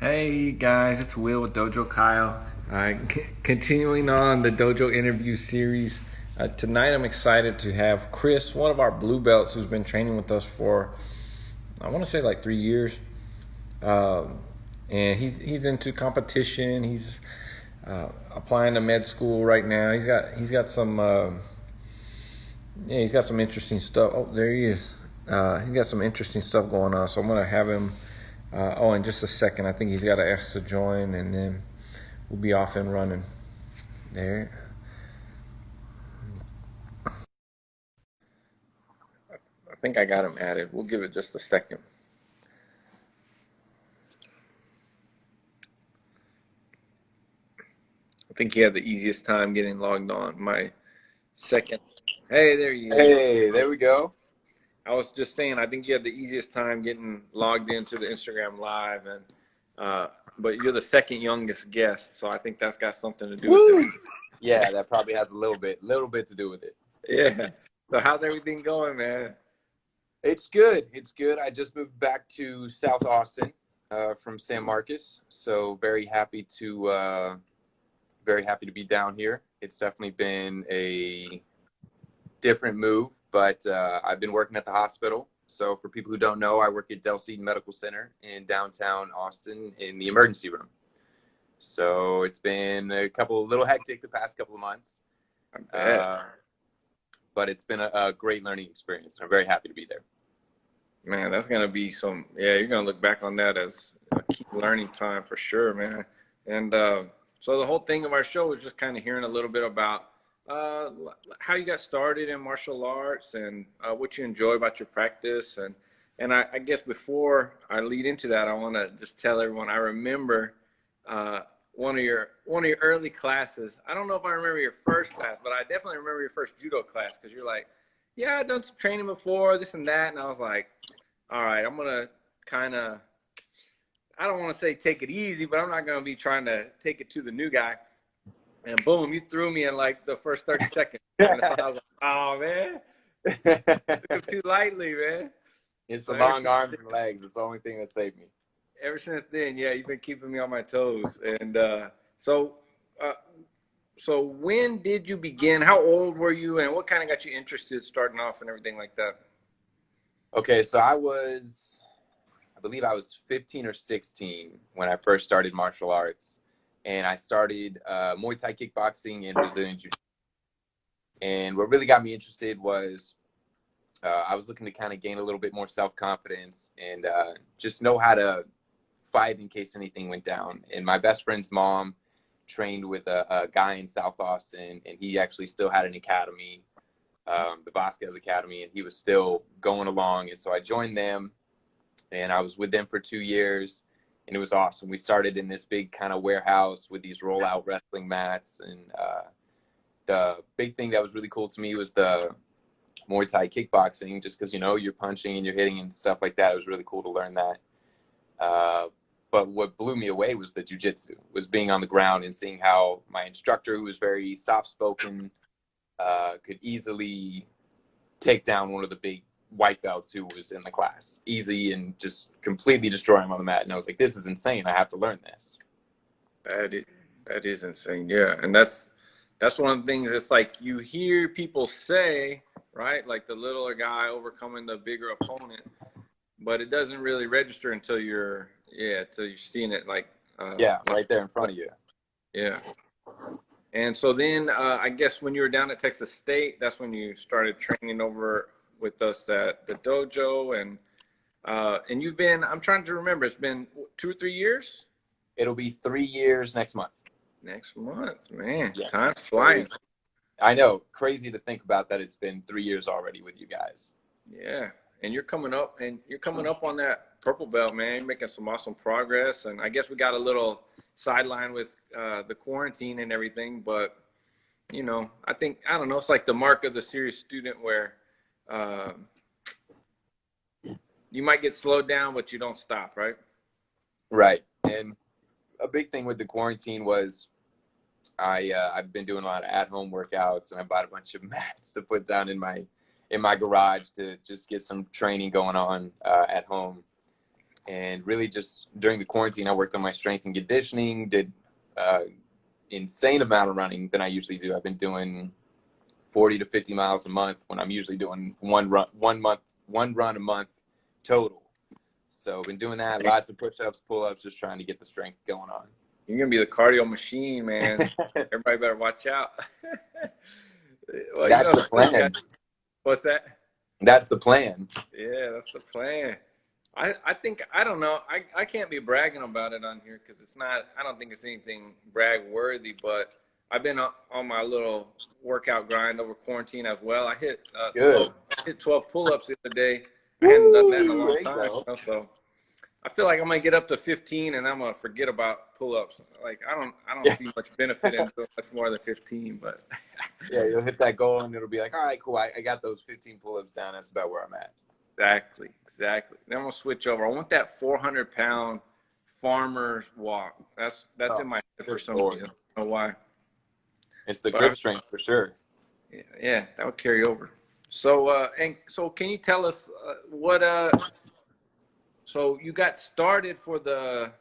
Hey guys, it's Will with Dojo Kyle. Continuing on the Dojo interview series. Tonight I'm excited to have Chris, one of our blue belts who's been training with us for, I want to say like 3 years. Um, and he's into competition. He's applying to med school right now. He's got some he's got some interesting stuff. Oh, there he is. He's got some interesting stuff going on. So I'm gonna have him. In just a second, I think he's got to ask to join, and then we'll be off and running. There. I think I got him added. We'll give it just a second. I think he had the easiest time getting logged on. My second. Hey, there he is. Hey, there we go. I was just saying, I think you had the easiest time getting logged into the Instagram Live, and but you're the second youngest guest, so I think that's got something to do with Woo! it. Yeah, that probably has a little bit to do with it. Yeah. So how's everything going, man? It's good. It's good. I just moved back to South Austin from San Marcos, so very happy to be down here. It's definitely been a different move, but I've been working at the hospital. So for people who don't know, I work at Del Seaton Medical Center in downtown Austin in the emergency room. So it's been a little hectic the past couple of months. I bet. But it's been a great learning experience. I'm very happy to be there. Man, that's gonna be yeah, you're gonna look back on that as a key learning time for sure, man. And so the whole thing of our show is just kind of hearing a little bit about uh, how you got started in martial arts and what you enjoy about your practice. And I guess before I lead into that, I want to just tell everyone I remember uh, one of your early classes. I don't know if I remember your first class, but I definitely remember your first judo class because you're like, yeah, I've done some training before, this and that. And I was like, all right, I'm going to kind of, I don't want to say take it easy, but I'm not going to be trying to take it to the new guy. And boom, you threw me in like the first 30 seconds. And so I was like, oh, man, took it too lightly, man. It's the So long arms and legs. It's the only thing that saved me. ever since then, yeah, you've been keeping me on my toes. And so, uh, so when did you begin? How old were you, and what kind of got you interested starting off and everything like that? Okay, so I believe I was 15 or 16 when I first started martial arts. And I started Muay Thai kickboxing and Brazilian Jiu-Jitsu. And what really got me interested was I was looking to kind of gain a little bit more self-confidence and just know how to fight in case anything went down. And my best friend's mom trained with a guy in South Austin, and he actually still had an academy, the Vasquez Academy, and he was still going along. And so I joined them, and I was with them for 2 years, and it was awesome. We started in this big kind of warehouse with these rollout wrestling mats, and the big thing that was really cool to me was the Muay Thai kickboxing, just because, you're punching and you're hitting and stuff like that. It was really cool to learn that. But what blew me away was the jiu-jitsu, was being on the ground and seeing how my instructor, who was very soft-spoken, could easily take down one of the big white belts who was in the class easy and just completely destroy him on the mat. And I was like, this is insane. I have to learn this. That is, that is insane. Yeah. And that's one of the things. It's like you hear people say, right? Like the littler guy overcoming the bigger opponent, but it doesn't really register until until you're seeing it like, Yeah, right there in front of you. yeah. And so then I guess when you were down at Texas State, that's when you started training over with us at the dojo. And you've been, I'm trying to remember, it's been 2 or 3 years? It'll be 3 years next month. Next month, man. Yeah. Time's flying. I know. Crazy to think about that it's been 3 years already with you guys. Yeah. And you're coming up on that purple belt, man. You're making some awesome progress. And I guess we got a little sideline with the quarantine and everything, but I don't know, it's like the mark of the serious student where you might get slowed down, but you don't stop, right? Right. And a big thing with the quarantine was I've been doing a lot of at-home workouts, and I bought a bunch of mats to put down in my garage to just get some training going on at home. And really just during the quarantine, I worked on my strength and conditioning, did insane amount of running than I usually do. I've been doing 40 to 50 miles a month when I'm usually doing one run a month total. So been doing that, lots of push-ups, pull-ups, just trying to get the strength going on. You're gonna be the cardio machine, man. Everybody better watch out. Well, That's the plan. What's that? That's the plan. Yeah, that's the plan. I think, I don't know. I can't be bragging about it on here because it's not, I don't think it's anything brag worthy, but I've been on my little workout grind over quarantine as well. I hit 12 pull-ups the other day. I hadn't done that in a long time, you know, so I feel like I'm gonna get up to 15 and I'm gonna forget about pull-ups. Like I don't see much benefit in doing much more than 15, but yeah, you'll hit that goal and it'll be like, all right, cool. I got those 15 pull-ups down. That's about where I'm at. Exactly. Then I'm gonna switch over. I want that 400-pound farmer's walk. That's in my head for some reason. I don't know why. It's the grip strength for sure. Yeah, that would carry over. So can you tell us what so you got started for the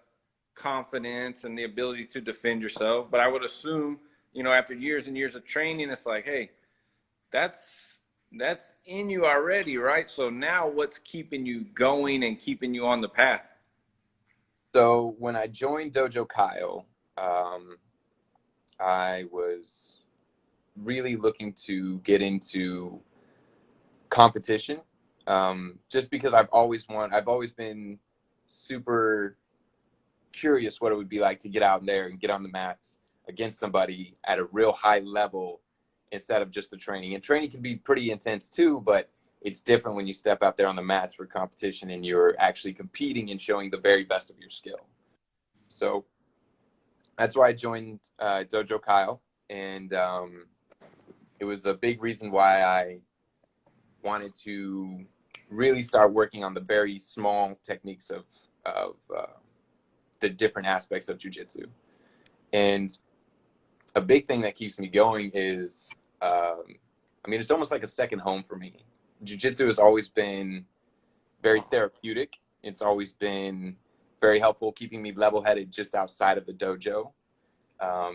confidence and the ability to defend yourself, but I would assume, you know, after years and years of training, it's like, hey, that's in you already, right? So now what's keeping you going and keeping you on the path? So when I joined Dojo Kyle, I was really looking to get into competition, just because I've always been super curious what it would be like to get out there and get on the mats against somebody at a real high level instead of just the training. And training can be pretty intense too, but it's different when you step out there on the mats for competition and you're actually competing and showing the very best of your skill. So that's why I joined Dojo Kyle, and it was a big reason why I wanted to really start working on the very small techniques of the different aspects of jiu-jitsu. And a big thing that keeps me going is, it's almost like a second home for me. Jiu-jitsu has always been very therapeutic. It's always been very helpful, keeping me level-headed just outside of the dojo.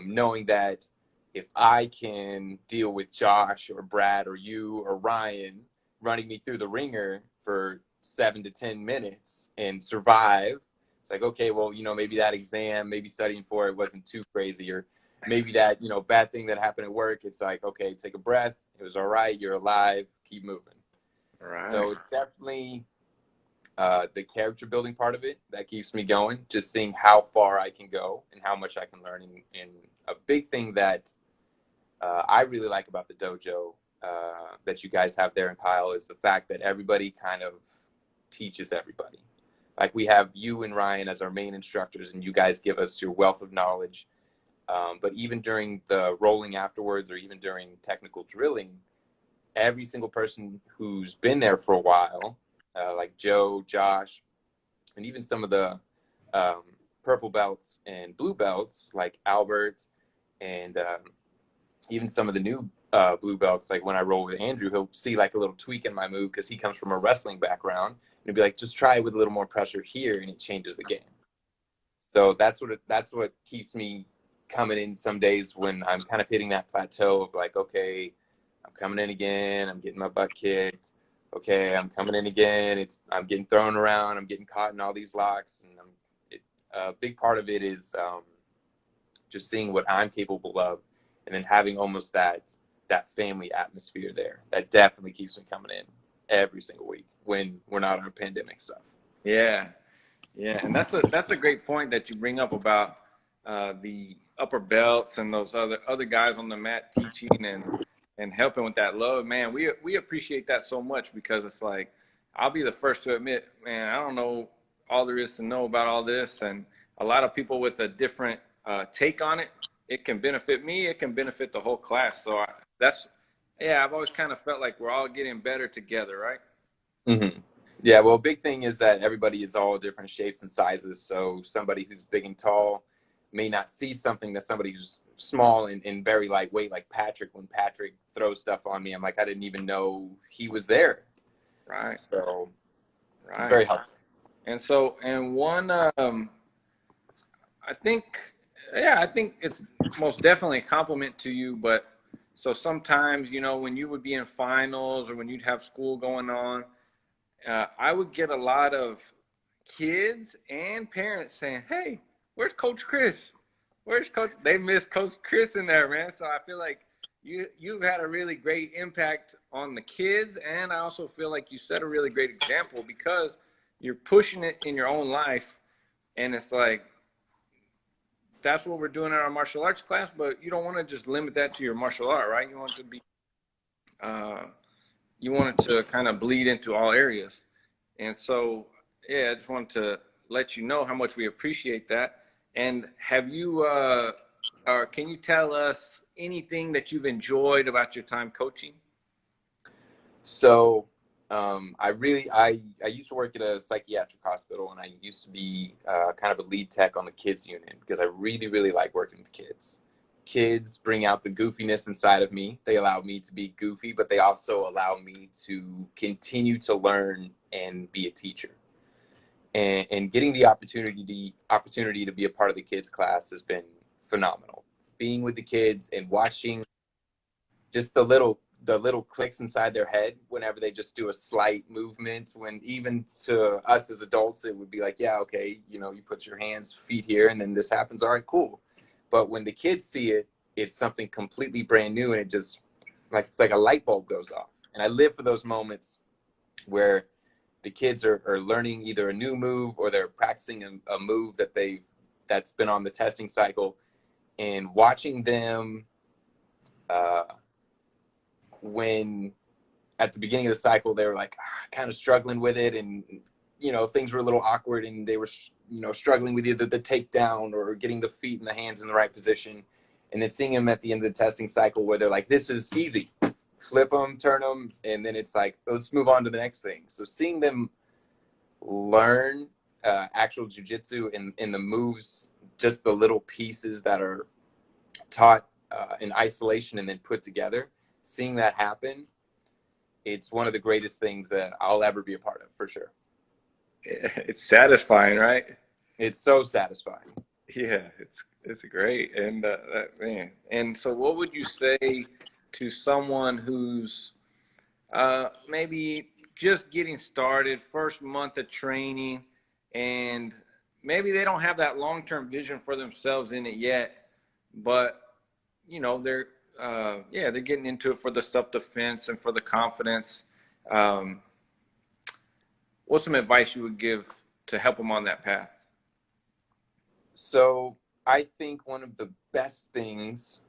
Knowing that if I can deal with Josh or Brad or you or Ryan running me through the ringer for 7 to 10 minutes and survive, it's like, okay, well, you know, maybe that exam, maybe studying for it wasn't too crazy, or maybe that, you know, bad thing that happened at work, it's like, okay, take a breath. It was all right. You're alive. Keep moving. Right. So it's definitely the character building part of it that keeps me going, just seeing how far I can go and how much I can learn. And a big thing that I really like about the dojo that you guys have there in Kyle is the fact that everybody kind of teaches everybody. Like we have you and Ryan as our main instructors, and you guys give us your wealth of knowledge. But even during the rolling afterwards, or even during technical drilling, every single person who's been there for a while, like Joe, Josh, and even some of the purple belts and blue belts, like Albert, and even some of the new blue belts, like when I roll with Andrew, he'll see like a little tweak in my move because he comes from a wrestling background. And he'll be like, just try it with a little more pressure here, and it changes the game. So that's what keeps me coming in some days when I'm kind of hitting that plateau of like, okay, I'm coming in again, I'm getting my butt kicked. Okay, I'm coming in again, I'm getting thrown around, I'm getting caught in all these locks. And a big part of it is just seeing what I'm capable of, and then having almost that family atmosphere there. That definitely keeps me coming in every single week when we're not on pandemic stuff. Yeah, and that's a great point that you bring up about the upper belts and those other guys on the mat teaching and helping with that load. Man, we appreciate that so much, because it's like, I'll be the first to admit, man, I don't know all there is to know about all this, and a lot of people with a different take on it. It can benefit me. It can benefit the whole class. So I've always kind of felt like we're all getting better together, right? Mm-hmm. Yeah, well, big thing is that everybody is all different shapes and sizes. So somebody who's big and tall may not see something that somebody who's small and very lightweight, like Patrick. When Patrick throws stuff on me, I'm like, I didn't even know he was there. Right. So it's very helpful. And so, and one, I think, yeah, I think it's most definitely a compliment to you. But so sometimes, you know, when you would be in finals or when you'd have school going on, I would get a lot of kids and parents saying, "Hey, where's Coach Chris? Where's Coach?" They miss Coach Chris in there, man. So I feel like you've had a really great impact on the kids, and I also feel like you set a really great example because you're pushing it in your own life, and it's like that's what we're doing in our martial arts class. But you don't want to just limit that to your martial art, right? You want it to be, uh, you want it to kind of bleed into all areas. And so, yeah, I just wanted to let you know how much we appreciate that. And have you, or can you tell us anything that you've enjoyed about your time coaching? So I used to work at a psychiatric hospital, and I used to be kind of a lead tech on the kids unit because I really, really like working with kids. Kids bring out the goofiness inside of me. They allow me to be goofy, but they also allow me to continue to learn and be a teacher. And getting the opportunity to be a part of the kids class has been phenomenal. Being with the kids and watching just the little clicks inside their head whenever they just do a slight movement, when even to us as adults it would be like, yeah, okay, you know, you put your hands feet here and then this happens, all right, cool. But when the kids see it, it's something completely brand new, and it just, like, it's like a light bulb goes off. And I live for those moments where the kids are learning either a new move or they're practicing a move that's been on the testing cycle, and watching them uh, when at the beginning of the cycle they were like kind of struggling with it, and you know, things were a little awkward, and they were, you know, struggling with either the takedown or getting the feet and the hands in the right position, and then seeing them at the end of the testing cycle where they're like, this is easy, flip them, turn them, and then it's like, let's move on to the next thing. So seeing them learn actual jujitsu in the moves, just the little pieces that are taught in isolation and then put together, seeing that happen, it's one of the greatest things that I'll ever be a part of, for sure. It's satisfying, right? It's so satisfying. Yeah, it's great. And that, man. And so, what would you say to someone who's maybe just getting started, first month of training, and maybe they don't have that long-term vision for themselves in it yet, but you know yeah, they're getting into it for the self-defense and for the confidence. Um, what's some advice you would give to help them on that path? So I think one of the best things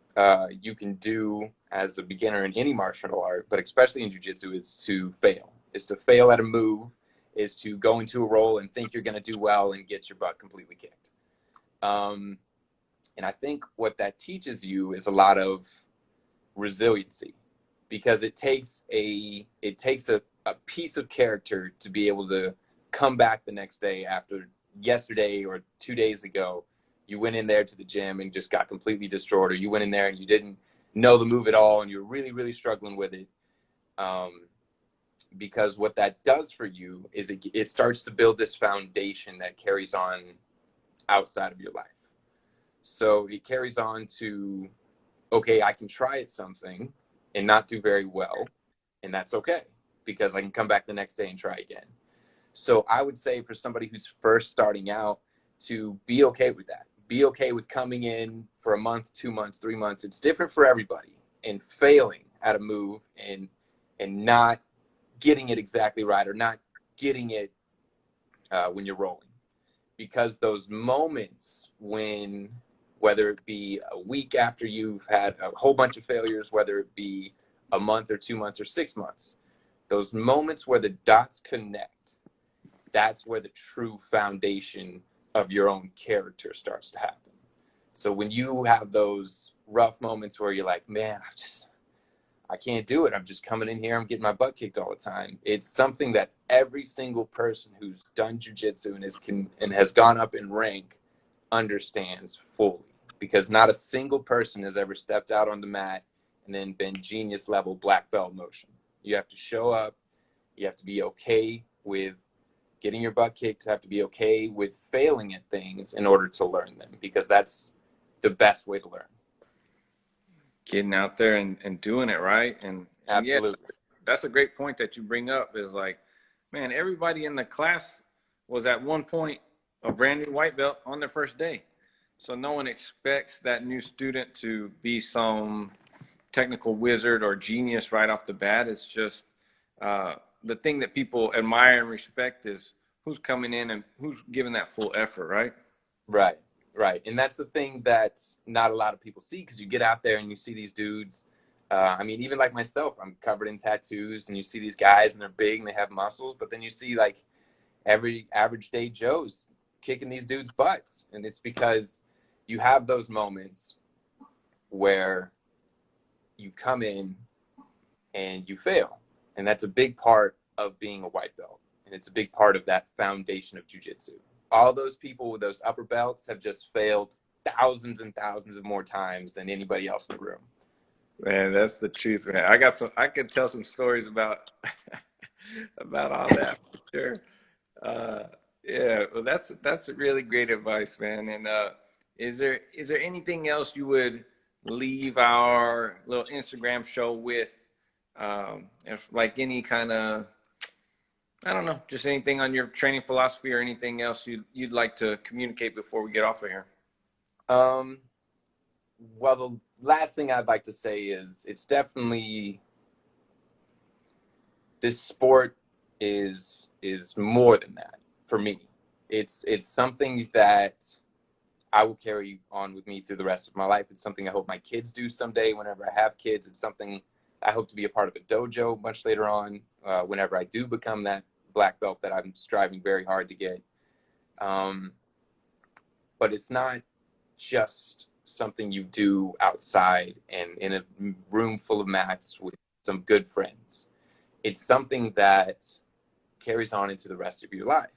you can do as a beginner in any martial art, but especially in jiu-jitsu, is to fail at a move, is to go into a role and think you're going to do well and get your butt completely kicked. Um, and I think what that teaches you is a lot of resiliency, because it takes a piece of character to be able to come back the next day after yesterday or 2 days ago you went in there to the gym and just got completely destroyed, or you went in there and you didn't know the move at all and you're really, really struggling with it. Because what that does for you is it starts to build this foundation that carries on outside of your life. So it carries on to, okay, I can try at something and not do very well, and that's okay, because I can come back the next day and try again. So I would say for somebody who's first starting out, to be okay with that. Be okay with coming in for a month, 2 months, 3 months. It's different for everybody, and failing at a move and not getting it exactly right, or not getting it when you're rolling, because those moments when, whether it be a week after you've had a whole bunch of failures, whether it be a month or 2 months or 6 months, those moments where the dots connect, that's where the true foundation of your own character starts to happen. So when you have those rough moments where you're like, man, I can't do it, I'm just coming in here, I'm getting my butt kicked all the time, it's something that every single person who's done jujitsu and has gone up in rank understands fully, because not a single person has ever stepped out on the mat and then been genius level black belt motion. You have to show up, you have to be okay with getting your butt kicked, have to be okay with failing at things in order to learn them, because that's the best way to learn. Getting out there and doing it right. And yeah, Absolutely. that's a great point that you bring up is like, man, everybody in the class was at one point a brand new white belt on their first day. So no one expects that new student to be some technical wizard or genius right off the bat. It's just the thing that people admire and respect is who's coming in and who's giving that full effort, right? Right, right. And that's the thing that not a lot of people see, because you get out there and you see these dudes. I mean, even like myself, I'm covered in tattoos, and you see these guys and they're big and they have muscles, but then you see like every average day Joe's kicking these dudes' butts. And it's because you have those moments where you come in and you fail. And that's a big part of being a white belt. And it's a big part of that foundation of jiu-jitsu. All those people with those upper belts have just failed thousands and thousands of more times than anybody else in the room. Man, that's the truth, man. I could tell some stories about about all that for sure. Uh, yeah, well, that's really great advice, man. And is there anything else you would leave our little Instagram show with? If like any kind of, I don't know, just anything on your training philosophy or anything else you'd like to communicate before we get off of here. Um, well, the last thing I'd like to say is it's definitely, this sport is more than that for me. It's something that I will carry on with me through the rest of my life. It's something I hope my kids do someday whenever I have kids. It's something I hope to be a part of a dojo much later on, whenever I do become that black belt that I'm striving very hard to get. Um, but it's not just something you do outside and in a room full of mats with some good friends. It's something that carries on into the rest of your life.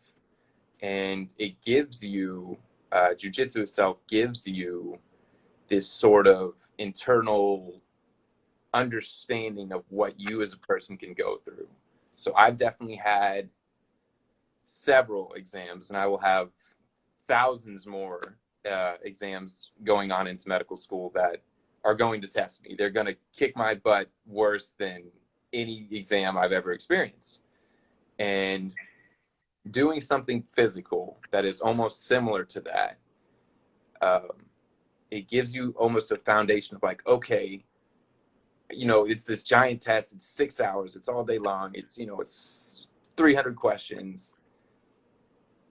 And it gives you, jujitsu itself gives you this sort of internal understanding of what you as a person can go through. So I've definitely had several exams, and I will have thousands more exams going on into medical school that are going to test me. They're going to kick my butt worse than any exam I've ever experienced. And doing something physical that is almost similar to that, um, it gives you almost a foundation of like, okay, it's this giant test. It's 6 hours. It's all day long. It's 300 questions.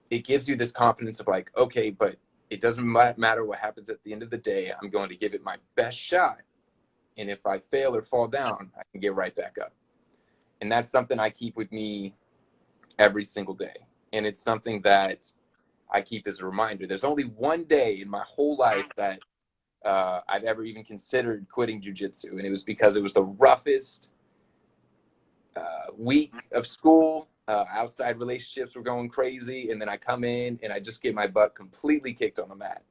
It gives you this confidence of like, okay, but it doesn't matter what happens at the end of the day. I'm going to give it my best shot. And if I fail or fall down, I can get right back up. And that's something I keep with me every single day. And it's something that I keep as a reminder. There's only one day in my whole life that I've ever even considered quitting jiu-jitsu. And it was because it was the roughest week of school. Outside relationships were going crazy. And then I come in and I just get my butt completely kicked on the mat.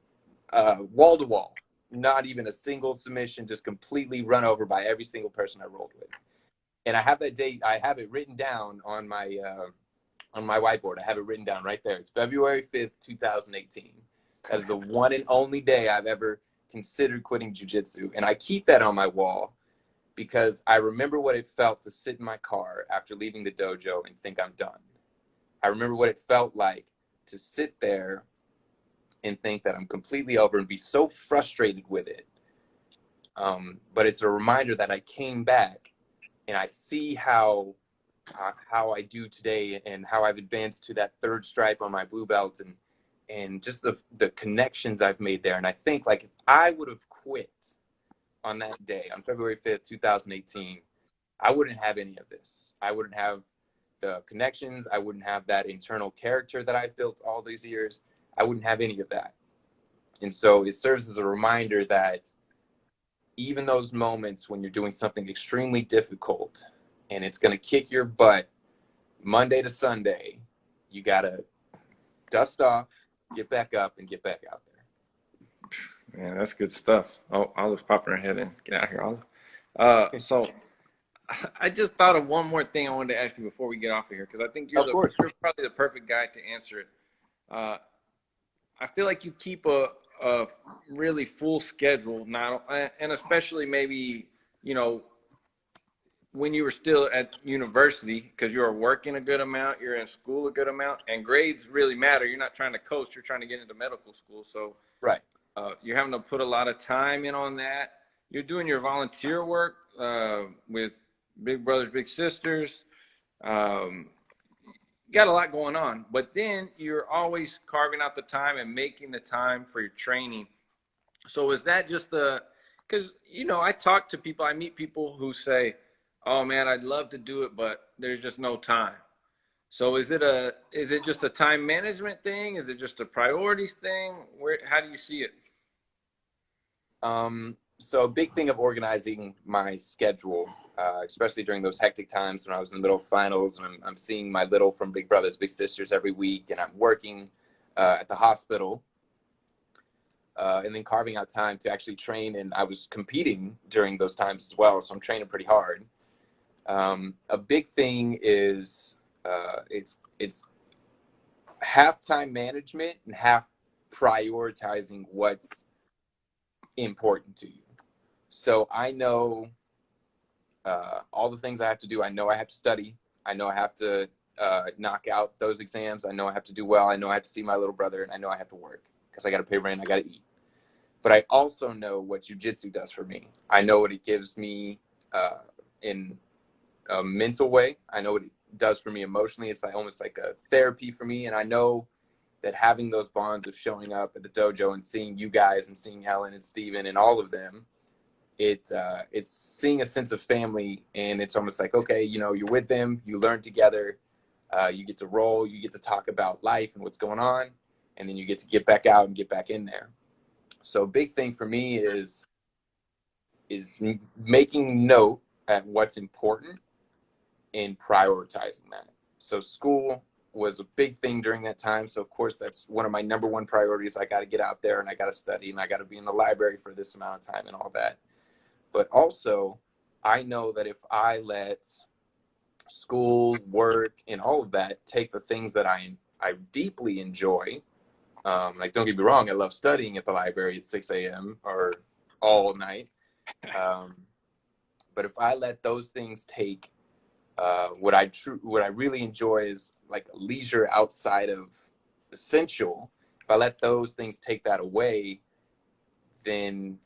Wall to wall. Not even a single submission, just completely run over by every single person I rolled with. And I have that date. I have it written down on my whiteboard. I have it written down right there. It's February 5th, 2018. That is the one and only day I've ever considered quitting jiu-jitsu. And I keep that on my wall because I remember what it felt to sit in my car after leaving the dojo and think I'm done. I remember what it felt like to sit there and think that I'm completely over and be so frustrated with it. But it's a reminder that I came back and I see how I do today and how I've advanced to that third stripe on my blue belt and just the connections I've made there. And I think like if I would have quit on that day, on February 5th, 2018, I wouldn't have any of this. I wouldn't have the connections. I wouldn't have that internal character that I've built all these years. I wouldn't have any of that. And so it serves as a reminder that even those moments when you're doing something extremely difficult and it's going to kick your butt Monday to Sunday, you got to dust off, get back up, and get back out there. Man, that's good stuff. Oh, Olive's popping her head in. Get out of here, Olive. So I just thought of one more thing I wanted to ask you before we get off of here, because I think Of course. you're probably the perfect guy to answer it. Uh, I feel like you keep a really full schedule now, and especially maybe, you know, when you were still at university, because you were working a good amount, you're in school a good amount, and grades really matter. You're not trying to coast, you're trying to get into medical school. So Right. you're having to put a lot of time in on that. You're doing your volunteer work with Big Brothers Big Sisters. Um, you got a lot going on, but then you're always carving out the time and making the time for your training. So is that just the, because, you know, I talk to people, I meet people who say, oh man, I'd love to do it, but there's just no time. So is it just a time management thing? Is it just a priorities thing? How do you see it? So a big thing of organizing my schedule, especially during those hectic times when I was in the middle of finals and I'm seeing my little from Big Brothers Big Sisters every week, and I'm working at the hospital, and then carving out time to actually train. And I was competing during those times as well, so I'm training pretty hard. A big thing is it's half time management and half prioritizing what's important to you. So I know all the things I have to do. I know I have to study. I know I have to knock out those exams. I know I have to do well. I know I have to see my little brother, and I know I have to work because I got to pay rent. I got to eat. But I also know what jujitsu does for me. I know what it gives me in a mental way. I know what it does for me emotionally. It's like almost like a therapy for me. And I know that having those bonds of showing up at the dojo and seeing you guys and seeing Helen and Steven and all of them, it's seeing a sense of family. And it's almost like, okay, you know, you're with them, you learn together, you get to roll, you get to talk about life and what's going on, and then you get to get back out and get back in there. So a big thing for me is making note at what's important and prioritizing that. So school was a big thing during that time. So of course that's one of my number one priorities. I got to get out there and I got to study and I got to be in the library for this amount of time and all that. But also I know that if I let school, work, and all of that take the things that I deeply enjoy, like don't get me wrong, I love studying at the library at 6 a.m. or all night. But if I let those things take what I really enjoy is like leisure outside of essential. If I let those things take that away, then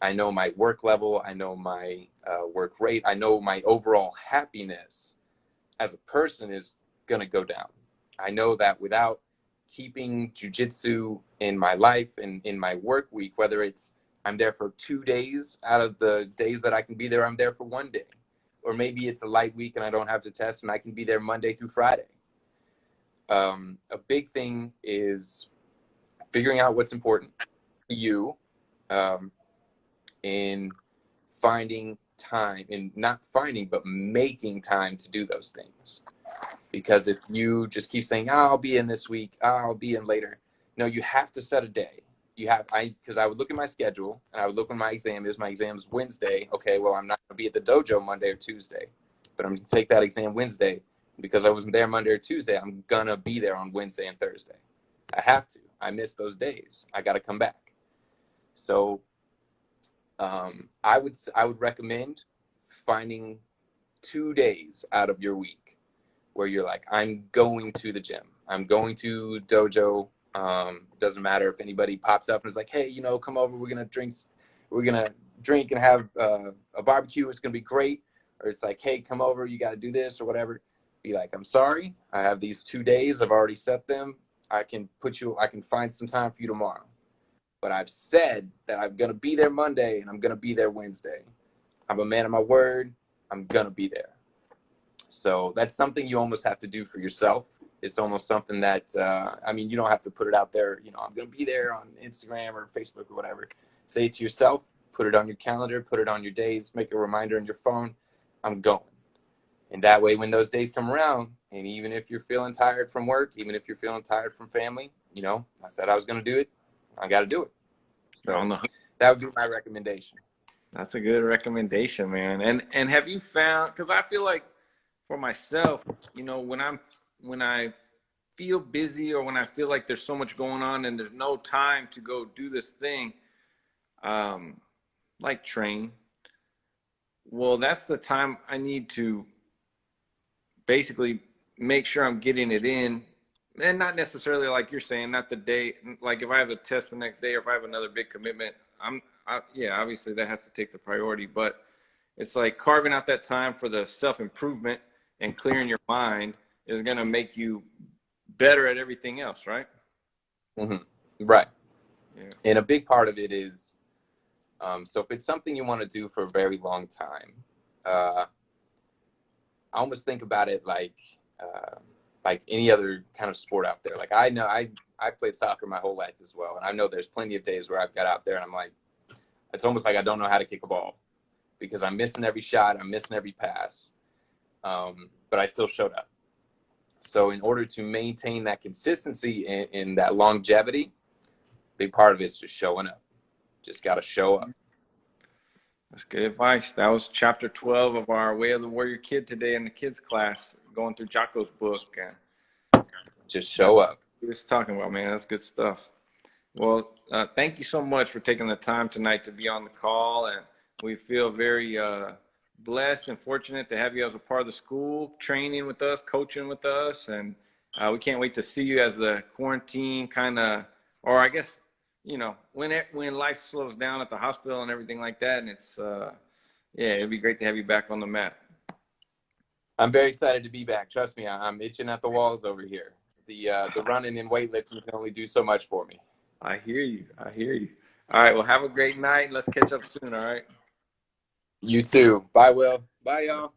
I know my work level, I know my work rate, I know my overall happiness as a person is going to go down. I know that without keeping jujitsu in my life and in my work week, whether it's I'm there for 2 days out of the days that I can be there, I'm there for 1 day. Or maybe it's a light week and I don't have to test and I can be there Monday through Friday. A big thing is figuring out what's important to you, and finding time, and not finding, but making time to do those things. Because if you just keep saying, oh, I'll be in this week, oh, I'll be in later. No, you have to set a day. Because I would look at my schedule and I would look when my exam is. My exam is Wednesday. Okay, well, I'm not going to be at the dojo Monday or Tuesday, but I'm going to take that exam Wednesday. Because I wasn't there Monday or Tuesday, I'm going to be there on Wednesday and Thursday. I have to. I miss those days. I got to come back. So I would recommend finding 2 days out of your week where you're like, I'm going to the gym. I'm going to dojo. Doesn't matter if anybody pops up and is like, hey, you know, come over. We're gonna drink and have a barbecue. It's gonna be great. Or it's like, hey, come over. You got to do this or whatever. Be like, I'm sorry. I have these 2 days. I've already set them. I can find some time for you tomorrow. But I've said that I'm gonna be there Monday and I'm gonna be there Wednesday. I'm a man of my word. I'm gonna be there. So that's something you almost have to do for yourself. It's almost something that, you don't have to put it out there, you know, I'm going to be there on Instagram or Facebook or whatever. Say it to yourself, put it on your calendar, put it on your days, make a reminder on your phone, I'm going. And that way, when those days come around, and even if you're feeling tired from work, even if you're feeling tired from family, you know, I said I was going to do it, I got to do it. So that would be my recommendation. That's a good recommendation, man. And have you found? Because I feel like for myself, when I feel busy or when I feel like there's so much going on and there's no time to go do this thing, um, like train. Well, that's the time I need to basically make sure I'm getting it in, and not necessarily like you're saying, not the day. Like if I have a test the next day or if I have another big commitment, yeah, obviously that has to take the priority. But it's like carving out that time for the self improvement and clearing your mind is going to make you better at everything else, right? Right. Yeah. And a big part of it is, so if it's something you want to do for a very long time, I almost think about it like any other kind of sport out there. Like I know I played soccer my whole life as well, and I know there's plenty of days where I've got out there and I'm like, it's almost like I don't know how to kick a ball because I'm missing every shot, I'm missing every pass, but I still showed up. So in order to maintain that consistency and that longevity, big part of it is just showing up. Just got to show up. That's good advice. That was chapter 12 of our Way of the Warrior Kid today in the kids class, going through Jocko's book. Just That's show up. what he was talking about, man. That's good stuff. Well, thank you so much for taking the time tonight to be on the call, and we feel very blessed and fortunate to have you as a part of the school, training with us, coaching with us, and we can't wait to see you as the quarantine kind of, or I guess, when life slows down at the hospital and everything like that, and it's yeah, it'd be great to have you back on the mat. I'm very excited to be back. Trust me, I'm itching at the walls over here. The running and weightlifting can only do so much for me. I hear you. I hear you. All right. Well, have a great night. Let's catch up soon. All right. You too. Bye, Will. Bye, y'all.